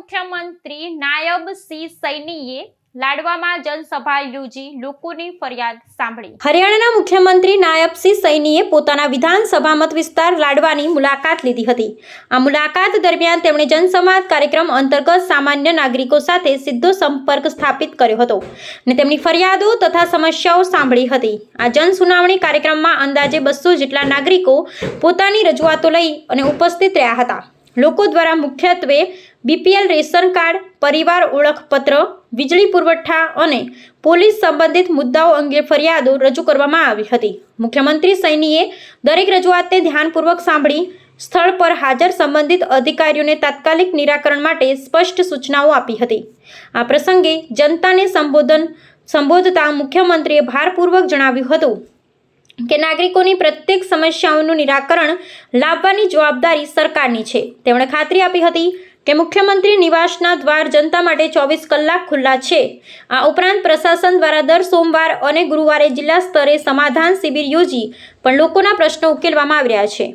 મુખ્યમંત્રી નાયબ સિંહ સૈનીએ લાડવામાં જનસભા યોજી લોકોની ફરિયાદ સાંભળી। હરિયાણાના મુખ્યમંત્રી નાયબ સિંહ સૈનીએ પોતાના વિધાનસભા મત વિસ્તાર લાડવાની મુલાકાત લીધી હતી। આ મુલાકાત દરમિયાન તેમણે જનસંવાદ કાર્યક્રમ અંતર્ગત સામાન્ય નાગરિકો સાથે સીધો સંપર્ક સ્થાપિત કર્યો હતો અને તેમની ફરિયાદો તથા સમસ્યાઓ સાંભળી હતી। આ જન સુનાવણી કાર્યક્રમમાં અંદાજે 200 જેટલા નાગરિકો પોતાની રજૂઆતો લઈ અને ઉપસ્થિત રહ્યા હતા। લોકો દ્વારા મુખ્યત્વે બીપીએલ રેશન કાર્ડ, પરિવાર ઓળખપત્ર, વીજળી પુરવઠા અને પોલીસ સંબંધિત મુદ્દાઓ અંગે ફરિયાદો રજૂ કરવામાં આવી હતી। મુખ્યમંત્રી સૈનીએ દરેક રજૂઆતને ધ્યાનપૂર્વક સાંભળી સ્થળ પર હાજર સંબંધિત અધિકારીઓને તાત્કાલિક નિરાકરણ માટે સ્પષ્ટ સૂચનાઓ આપી હતી। આ પ્રસંગે જનતાને સંબોધતા મુખ્યમંત્રીએ ભારપૂર્વક જણાવ્યું હતું કે નાગરિકોની પ્રત્યેક સમસ્યાઓનું નિરાકરણ લાવવાની જવાબદારી સરકારની છે। તેમણે ખાતરી આપી હતી કે મુખ્યમંત્રી નિવાસના દ્વાર જનતા માટે 24 કલાક ખુલ્લા છે। આ ઉપરાંત પ્રશાસન દ્વારા દર સોમવાર અને ગુરુવારે જિલ્લા સ્તરે સમાધાન શિબિર યોજી પણ લોકોના પ્રશ્નો ઉકેલવામાં આવી રહ્યા છે।